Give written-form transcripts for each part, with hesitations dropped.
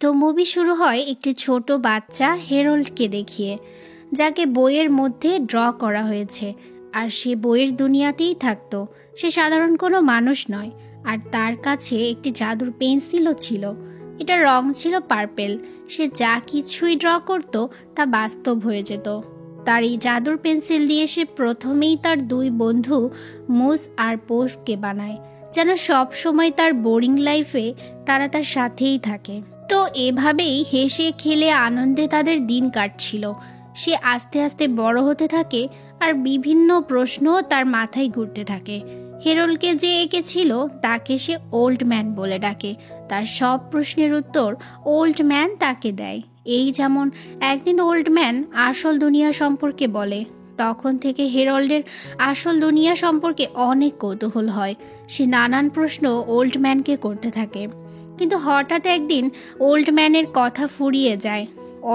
তো মুভি শুরু হয় একটি ছোট বাচ্চা হেরল্ডকে দেখিয়ে, যাকে বইয়ের মধ্যে ড্র করা হয়েছে। আর সে বইয়ের দুনিয়াতেই থাকতো। সে সাধারণ কোনো মানুষ নয়। আর তার কাছে একটি জাদুর পেন্সিলও ছিল। এটার রং ছিল পার্পেল। সে যা কিছুই ড্র করত তা বাস্তব হয়ে যেত। তার এই জাদুর পেন্সিল দিয়ে সে প্রথমেই তার দুই বন্ধু মুস আর পোস্টকে বানায়, যেন সব সময় তার বোরিং লাইফে তারা তার সাথেই থাকে। তো এভাবেই হেসে খেলে আনন্দে তাদের দিন কাটছিল। সে আস্তে আস্তে বড় হতে থাকে আর বিভিন্ন প্রশ্ন তার মাথায় ঘুরতে থাকে। হেরল্ডকে যে এঁকেছিল তাকে সে ওল্ড ম্যান বলে ডাকে। তার সব প্রশ্নের উত্তর ওল্ড ম্যান তাকে দেয়। এই যেমন একদিন ওল্ড ম্যান আসল দুনিয়া সম্পর্কে বলে। তখন থেকে হেরল্ডের আসল দুনিয়া সম্পর্কে অনেক কৌতূহল হয়। সে নানান প্রশ্ন ওল্ড ম্যানকে করতে থাকে। কিন্তু হঠাৎ একদিন ওল্ড ম্যানের কথা ফুরিয়ে যায়।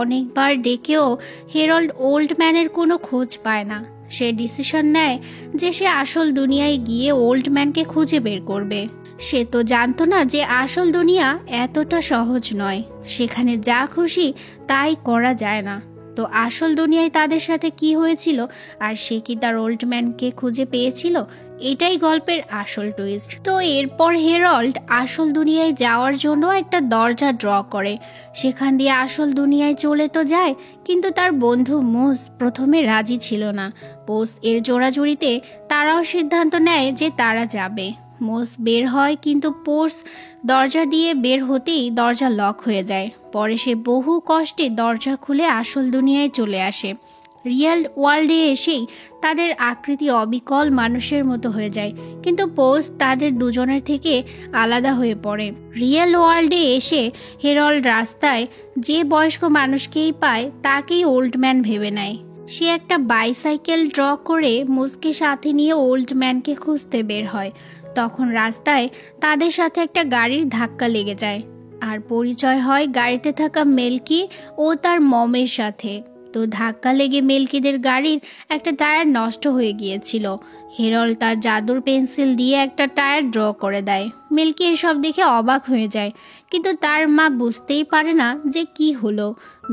অনেকবার ডেকেও হেরল্ড ওল্ড ম্যানের কোনো খোঁজ পায় না। সে ডিসিশন নেয় যে সে আসল দুনিয়ায় গিয়ে ওল্ড ম্যানকে খুঁজে বের করবে। সে তো জানতো না যে আসল দুনিয়া এতটা সহজ নয়। সেখানে যা খুশি তাই করা যায় না। তো আসল দুনিয়ায় তাদের সাথে কি হয়েছিল আর সে কি তার ওল্ড ম্যানকে খুঁজে পেয়েছিল, এটাই গল্পের আসল টুইস্ট। তো এরপর হেরল্ড আসল দুনিয়ায় যাওয়ার জন্য একটা দরজা ড্র করে। সেখান দিয়ে আসল দুনিয়ায় চলে তো যায়, কিন্তু তার বন্ধু মুস প্রথমে রাজি ছিল না। পোস এর জোড়াজুড়িতে তারাও সিদ্ধান্ত নেয় যে তারা যাবে। মোস বের হয়, কিন্তু পোস দরজা দিয়ে বের হতেই দরজা লক হয়ে যায়। পরে সে বহু কষ্টে দরজা খুলে আসল দুনিয়ায় চলে আসে। রিয়েল ওয়ার্ল্ডে এসেই তাদের আকৃতি অবিকল মানুষের মতো হয়ে যায়, কিন্তু পোস তাদের দুজনের থেকে আলাদা হয়ে পড়ে। রিয়েল ওয়ার্ল্ডে এসে হেরল্ড রাস্তায় যে বয়স্ক মানুষকেই পায় তাকেই ওল্ড ম্যান ভেবে নেয়। সে একটা বাইসাইকেল ড্র করে মুসকে সাথে নিয়ে ওল্ড ম্যানকে খুঁজতে বের হয়। তখন রাস্তায় তাদের সাথে একটা গাড়ির ধাক্কা লেগে যায় আর পরিচয় হয় গাড়িতে থাকা মেলকি ও তার মমের সাথে। তো ধাক্কা লেগে মেলকিদের গাড়ির একটা টায়ার নষ্ট হয়ে গিয়েছিল। হেরল্ড তার জাদুর পেন্সিল দিয়ে একটা টায়ার ড্র করে দেয়। মেলকি এসব দেখে অবাক হয়ে যায়, কিন্তু তার মা বুঝতেই পারে না যে কি হলো।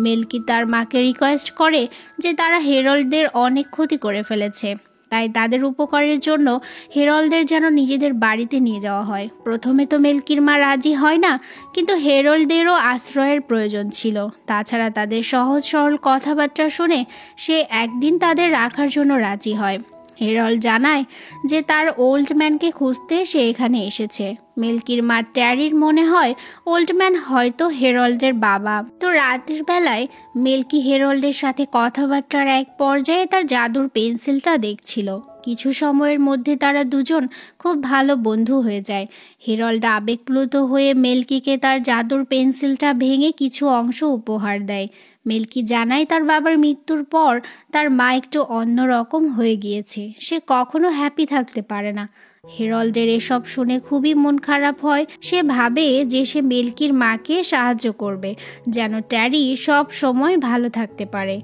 মেলকি তার মাকে রিকোয়েস্ট করে যে তারা হেরল্ডদের অনেক ক্ষতি করে ফেলেছে, তাই তাদের উপকারের জন্য হেরল্ডদের যেন নিজেদের বাড়িতে নিয়ে যাওয়া হয়। প্রথমে তো মেলকির মা রাজি হয় না, কিন্তু হেরল্ডদেরও আশ্রয়ের প্রয়োজন ছিল। তাছাড়া তাদের সহজ সরল কথাবার্তা শুনে সে একদিন তাদের রাখার জন্য রাজি হয়। হেরল্ড জানায় যে তার ওল্ড ম্যানকে খুঁজতে সে এখানে এসেছে। মেলকির মা ট্যারির মনে হয় ওল্ড ম্যান হয়তো হেরল্ডের বাবা। তো রাতের বেলায় মেলকি হেরল্ডের সাথে কথাবার্তার এক পর্যায়ে তার জাদুর পেন্সিলটা দেখছিল। কিছু সময়ের মধ্যে তারা দুজন খুব ভালো বন্ধু হয়ে যায়। হেরল্ড আবেগপ্লুত হয়ে মেলকিকে তার জাদুর পেন্সিলটা ভেঙে কিছু অংশ উপহার দেয়। মেলকি জানায় তার বাবার মৃত্যুর পর তার মা একটু অন্যরকম হয়ে গিয়েছে। সে কখনো হ্যাপি থাকতে পারে না। হেরল্ডের এসব শুনে খুবই মন খারাপ হয়। সে ভাবে যে সে মেলকির মাকে সাহায্য করবে, যেন ট্যারি সব সময় ভালো থাকতে পারে।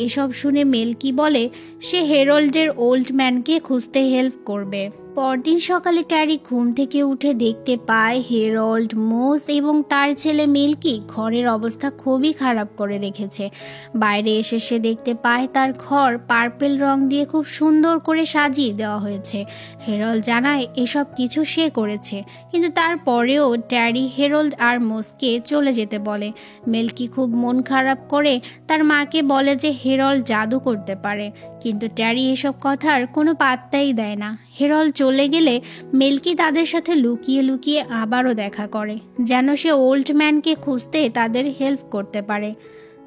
এসব শুনে মেলকি বলে সে হেরল্ডের ওল্ড ম্যানকে খুঁজতে হেল্প করবে। পরদিন সকালে ট্যারি ঘুম থেকে উঠে দেখতে পায় হেরল্ড, মোস এবং তার ছেলে মেলকি ঘরের অবস্থা খুবই খারাপ করে রেখেছে। বাইরে এসে সে দেখতে পায় তার ঘর পার্পেল রং দিয়ে খুব সুন্দর করে সাজিয়ে দেওয়া হয়েছে। হেরল্ড জানায় এসব কিছু সে করেছে, কিন্তু তারপরেও ট্যারি হেরল্ড আর মোসকে চলে যেতে বলে। মেলকি খুব মন খারাপ করে তার মাকে বলে যে হেরল্ড জাদু করতে পারে, কিন্তু ট্যারি এসব কথার কোনো পাত্তাই দেয় না। হেরল্ড চলে গেলে মেলকি তাদের সাথে লুকিয়ে লুকিয়ে আবারও দেখা করে, যেন সে ওল্ড ম্যানকে খুঁজতে তাদের হেল্প করতে পারে।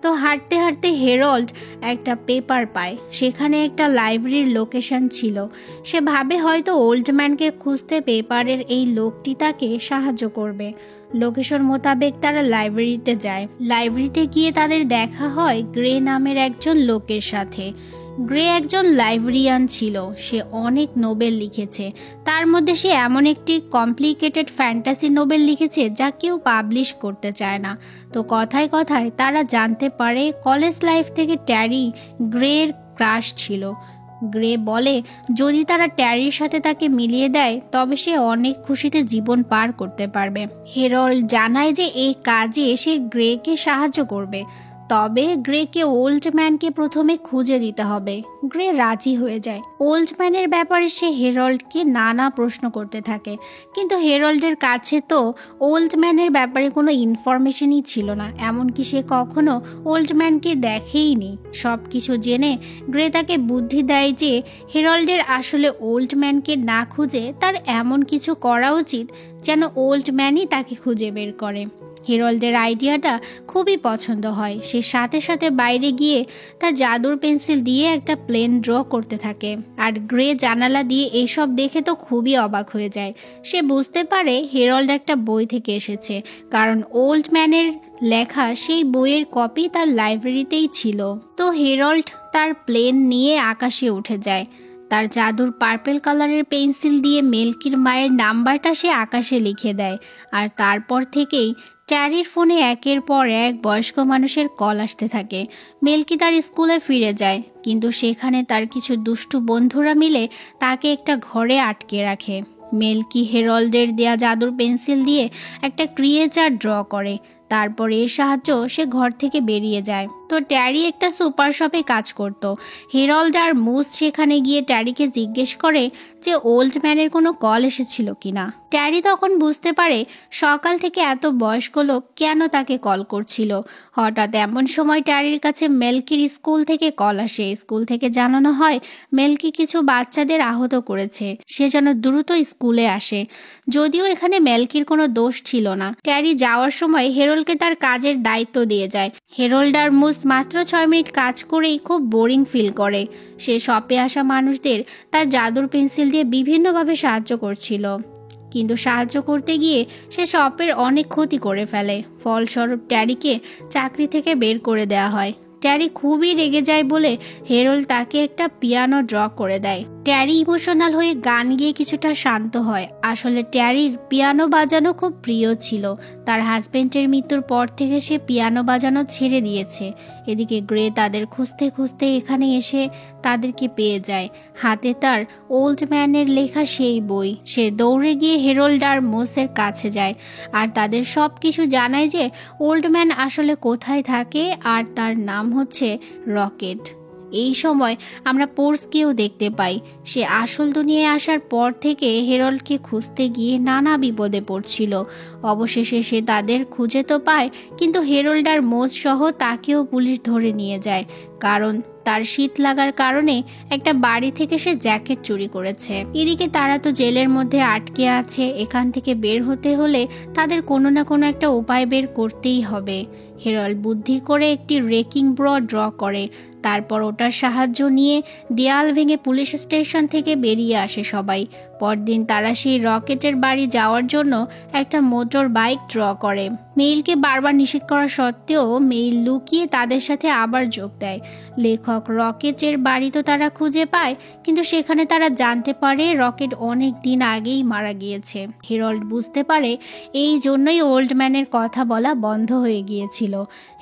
তো হাঁটতে হাঁটতে হেরল্ড একটা পেপার পায়। সেখানে একটা লাইব্রেরির লোকেশন ছিল। সে ভাবে হয়তো ওল্ড ম্যানকে খুঁজতে পেপারের এই লোকটি তাকে সাহায্য করবে। লোকেশন মোতাবেক তারা লাইব্রেরিতে যায়। লাইব্রেরিতে গিয়ে তাদের দেখা হয় গ্রে নামের একজন লোকের সাথে। গ্রে একজন লাইব্রেরিয়ান ছিল। সে অনেক নোবেল লিখেছে। তার মধ্যে সে এমন একটি কমপ্লিকেটেড ফ্যান্টাসি নোবেল লিখেছে যা কেউ পাবলিশ করতে চায় না। তো কথায় কথায় তারা জানতে পারে কলেজ লাইফ থেকে ট্যারি গ্রের ক্রাশ ছিল। গ্রে বলে যদি তারা ট্যারির সাথে তাকে মিলিয়ে দেয় তবে সে অনেক খুশিতে জীবন পার করতে পারবে। হেরল্ড জানায় যে এই কাজে সে গ্রেকে সাহায্য করবে, তবে গ্রেকে ওল্ড ম্যানকে প্রথমে খুঁজে দিতে হবে। গ্রে রাজি হয়ে যায়। ওল্ড ম্যানের ব্যাপারে সে হেরল্ডকে নানা প্রশ্ন করতে থাকে, কিন্তু হেরল্ডের কাছে তো ওল্ড ম্যানের ব্যাপারে কোনো ইনফরমেশনই ছিল না, এমনকি সে কখনো ওল্ড ম্যানকে দেখেইনি। সব কিছু জেনে গ্রে তাকে বুদ্ধি দেয় যে হেরল্ডের আসলে ওল্ড ম্যানকে না খুঁজে তার এমন কিছু করা উচিত যেন ওল্ড ম্যানই তাকে খুঁজে বের করে। হেরল্ডের আইডিয়াটা খুবই পছন্দ হয়। সে সাথে সাথে বাইরে গিয়ে তার জাদুর পেন্সিল দিয়ে একটা প্লেন ড্র করতে থাকে, আর গ্রে জানালা দিয়ে এসব দেখে তো খুবই অবাক হয়ে যায়। সে বুঝতে পারে হেরল্ড একটা বই থেকে এসেছে, কারণ ওল্ড ম্যানের লেখা সেই বইয়ের কপি তার লাইব্রেরিতেই ছিল। তো হেরল্ড তার প্লেন নিয়ে আকাশে উঠে যায়। তার জাদুর পার্পেল কালারের পেন্সিল দিয়ে মেলকির মায়ের নাম্বারটা সে আকাশে লিখে দেয়, আর তারপর থেকেই ট্যারির ফোনে একের পর এক বয়স্ক মানুষের কল আসতে থাকে। মেলকি তার স্কুলে ফিরে যায়, কিন্তু সেখানে তার কিছু দুষ্টু বন্ধুরা মিলে তাকে একটা ঘরে আটকে রাখে। মেলকি হেরল্ডের দেয়া জাদুর পেন্সিল দিয়ে একটা ক্রিয়েচার ড্র করে, তারপর এর সাহায্য সে ঘর থেকে বেরিয়ে যায়। তো ট্যারি একটা সুপার শপে কাজ করত। হেরল্ড আর মুস সেখানে গিয়ে ট্যারিকে জিজ্ঞেস করে যে ওল্ড ম্যানের কোনো কল এসেছিল কিনা। ট্যারি তখন বুঝতে পারে সকাল থেকে এত বয়স্ক লোক কেন তাকে কল করছিল। হঠাৎ এমন সময় ট্যারির কাছে মেলকির স্কুল থেকে কল আসে। স্কুল থেকে জানানো হয় মেলকি কিছু বাচ্চাদের আহত করেছে, সে যেন দ্রুত স্কুলে আসে। যদিও এখানে মেলকির কোনো দোষ ছিল না। ট্যারি যাওয়ার সময় হেরল্ডকে তার কাজের দায়িত্ব দিয়ে যায়। হেরল্ড আর মুস মাত্র 6 মিনিট কাজ করেই খুব বোরিং ফিল করে। সে শপে আসা মানুষদের তার জাদুর পেন্সিল দিয়ে বিভিন্নভাবে সাহায্য করছিল, কিন্তু সাহায্য করতে গিয়ে সে শপের অনেক ক্ষতি করে ফেলে। ফলস্বরূপ ট্যারিকে চাকরি থেকে বের করে দেওয়া হয়। ট্যারি খুবই রেগে যায় বলে হেরল্ড তাকে একটা পিয়ানো ড্র করে দেয়। ট্যারি ইমোশনাল হয়ে গান গিয়ে কিছুটা শান্ত হয়। আসলে ট্যারির পিয়ানো বাজানো খুব প্রিয় ছিল। তার হাজবেন্ডের মৃত্যুর পর থেকে সে পিয়ানো বাজানো ছেড়ে দিয়েছে। এদিকে গ্রে তাদের খুঁজতে খুঁজতে এখানে এসে তাদেরকে পেয়ে যায়। হাতে তার ওল্ড ম্যানের লেখা সেই বই। সে দৌড়ে গিয়ে হেরল্ড আর মোসের কাছে যায় আর তাদের সব কিছু জানায় যে ওল্ড ম্যান আসলে কোথায় থাকে, আর তার নাম হচ্ছে রকেট। এই সময় আমরা পোর্সকেও দেখতে পাই। সে আসল দুনিয়ায় আসার পর থেকে হেরল্ডকে খুঁজতে গিয়ে নানা বিপদে পড়ছিল। অবশেষে সে তাদের খুঁজে তো পায়, কিন্তু হেরল্ড আর মোস সহ তাকেও পুলিশ ধরে নিয়ে যায়, কারণ তার শীত লাগার কারণে একটা বাড়ি থেকে সে জ্যাকেট চুরি করেছে। এদিকে তারা তো জেলের মধ্যে আটকে আছে। এখান থেকে বের হতে হলে তাদের কোনো না কোনো একটা উপায় বের করতেই হবে। হেরল্ড বুদ্ধি করে একটি রেকিং ড্র করে, তারপর ওটার সাহায্য নিয়ে দেয়াল ভেঙে পুলিশ স্টেশন থেকে বেরিয়ে আসে সবাই। পরদিন তারা সেই রকেটের বাড়ি যাওয়ার জন্য একটা মোটর বাইক ড্র করে। মেইলকে বারবার নিষেধ করা সত্ত্বেও মেইল লুকিয়ে তাদের সাথে আবার যোগ দেয়। লেখক রকেটের বাড়ি তো তারা খুঁজে পায়, কিন্তু সেখানে তারা জানতে পারে রকেট অনেক দিন আগেই মারা গিয়েছে। হেরল্ড বুঝতে পারে এই জন্যই ওল্ড ম্যানের কথা বলা বন্ধ হয়ে গিয়েছিল।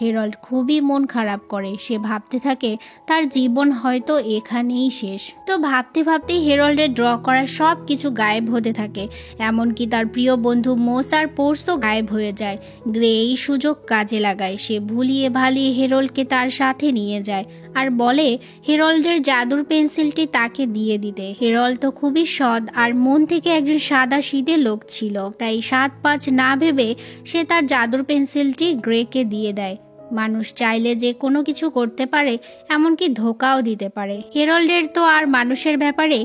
হেরল্ড খুবই মন খারাপ করে। সে ভাবতে থাকে তার জীবন হয়তো এখানেই শেষ। তো ভাবতে ভাবতেই হেরল্ডের ড্র করা সব কিছু গায়েব হতে থাকে, এমনকি তার প্রিয় বন্ধু মোস আর পোর্সও গায়েব হয়ে যায়। গ্রে এই সুযোগ কাজে লাগায়। সে ভুলিয়ে ভালিয়ে হেরল্ডকে তার সাথে নিয়ে যায় আর বলে হেরল্ডের জাদুর পেন্সিলটি তাকে দিয়ে দিতে। হেরল্ড তো খুবই সৎ আর মন থেকে একজন সাদা সিধে লোক ছিল, তাই 7-5 না ভেবে সে তার জাদুর পেন্সিলটি গ্রেকে দিয়ে দেয়। মানুষ চাইলে যে কোনো কিছু করতে পারে, এমনকি ধোকাও দিতে পারে। হেরল্ডের তো আর মানুষের ব্যাপারে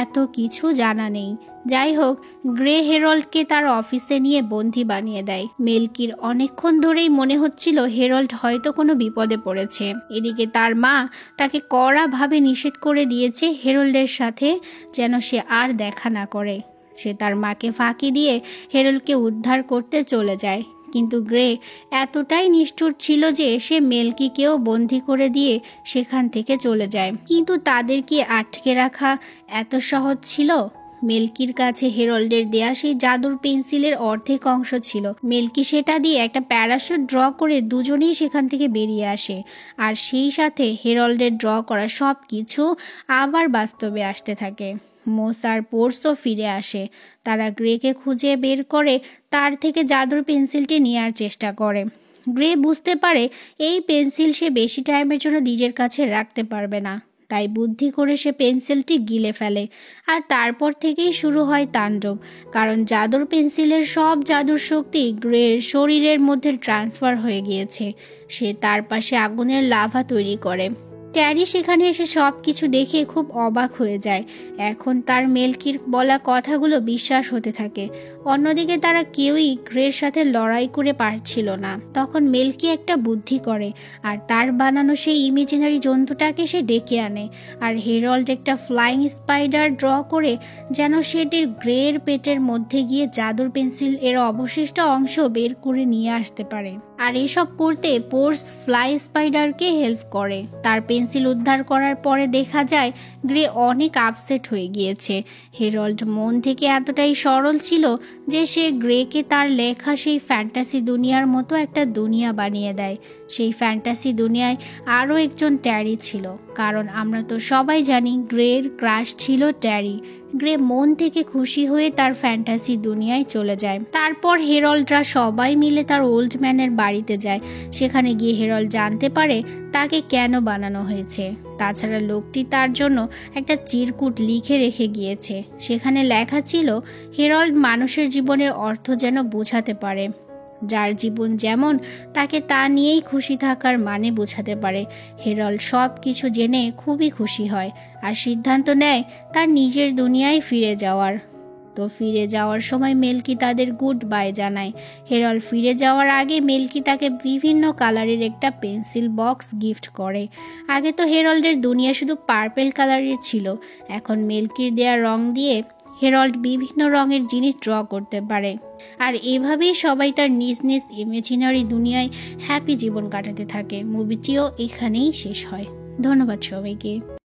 এত কিছু জানা নেই। যাই হোক, গ্রে হেরল্ডকে তার অফিসে নিয়ে বন্দী বানিয়ে দেয়। মেলকির অনেকক্ষণ ধরেই মনে হচ্ছিল হেরল্ড হয়তো কোনো বিপদে পড়েছে। এদিকে তার মা তাকে কড়াভাবে নিষেধ করে দিয়েছে হেরল্ডের সাথে যেন সে আর দেখা না করে। সে তার মাকে ফাঁকি দিয়ে হেরল্ডকে উদ্ধার করতে চলে যায়, কিন্তু গ্রে এতটাই নিষ্ঠুর ছিল যে সে মেলকিকেও বন্দী করে দিয়ে সেখান থেকে চলে যায়। কিন্তু তাদের কি আটকে রাখা এত সহজ ছিল? মেলকির কাছে হেরল্ডের দেয়া সেই জাদুর পেন্সিলের অর্ধেক অংশ ছিল। মেলকি সেটা দিয়ে একটা প্যারাশুট ড্র করে দুজনেই সেখান থেকে বেরিয়ে আসে, আর সেই সাথে হেরল্ডের ড্র করা সব কিছু আবার বাস্তবে আসতে থাকে। মোস আর পোর্সও ফিরে আসে। তারা গ্রেকে খুঁজে বের করে তার থেকে জাদুর পেন্সিলটি নেওয়ার চেষ্টা করে। গ্রে বুঝতে পারে এই পেন্সিল সে বেশি টাইমের জন্য নিজের কাছে রাখতে পারবে না, তাই বুদ্ধি করে সে পেন্সিলটি গিলে ফেলে। আর তারপর থেকেই শুরু হয় তাণ্ডব, কারণ জাদুর পেন্সিলের সব জাদুর শক্তি গ্রের শরীরের মধ্যে ট্রান্সফার হয়ে গিয়েছে। সে তার পাশে আগুনের লাভা তৈরি করে। ট্যারি সেখানে এসে সব কিছু দেখে খুব অবাক হয়ে যায়। এখন তার মেলকির বলা কথাগুলো বিশ্বাস হতে থাকে। অন্যদিকে তারা কেউই গ্রের সাথে লড়াই করে পারছিল না। তখন মেলকি একটা বুদ্ধি করে আর তার বানানো সেই ইমেজিনারি জন্তুটাকে সে ডেকে আনে। আর হেরল্ড একটা ফ্লাইং স্পাইডার ড্র করে যেন সেটির গ্রের পেটের মধ্যে গিয়ে জাদুর পেন্সিল এর অবশিষ্ট অংশ বের করে নিয়ে আসতে পারে। আর এসব করতে পোর্স ফ্লাই স্পাইডারকে হেল্প করে। তার পেন্সিল উদ্ধার করার পরে দেখা যায় গ্রে অনেক আপসেট হয়ে গিয়েছে। হেরল্ড মন থেকে এতটাই সরল ছিল যে সে গ্রেকে তার লেখা সেই ফ্যান্টাসি দুনিয়ার মতো একটা দুনিয়া বানিয়ে দেয়। সেই ফ্যান্টাসি দুনিয়ায় আরও একজন ট্যারি ছিল, কারণ আমরা তো সবাই জানি গ্রের ক্রাশ ছিল ট্যারি। গ্রে মন থেকে খুশি হয়ে তার ফ্যান্টাসি দুনিয়ায় চলে যায়। তারপর হেরল্ডরা সবাই মিলে তার ওল্ড ম্যানের বাড়িতে যায়। সেখানে গিয়ে হেরল্ড জানতে পারে তাকে কেন বানানো হয়েছে। তাছাড়া লোকটি তার জন্য একটা চিরকুট লিখে রেখে গিয়েছে। সেখানে লেখা ছিল, হেরল্ড মানুষের জীবনের অর্থ যেন বোঝাতে পারে। যার জীবন যেমন তাকে তা নিয়েই খুশি থাকার মানে বোঝাতে পারে। হেরল্ড সব কিছু জেনে খুবই খুশি হয় আর সিদ্ধান্ত নেয় তার নিজের দুনিয়ায় ফিরে যাওয়ার। তো ফিরে যাওয়ার সময় মেলকি তাদের গুড বাই জানায়। হেরল্ড ফিরে যাওয়ার আগে মেলকি তাকে বিভিন্ন কালারের একটা পেন্সিল বক্স গিফট করে। আগে তো হেরল্ডের দুনিয়া শুধু পার্পেল কালারের ছিল, এখন মেলকির দেয়া রং দিয়ে হেরল্ড বিভিন্ন রঙের জিনিস ড্র করতে পারে। আর এভাবেই সবাই তার নিজ নিজ ইমেজিনারি দুনিয়ায় হ্যাপি জীবন কাটাতে থাকে। মুভিটিও এখানেই শেষ হয়। ধন্যবাদ সবাইকে।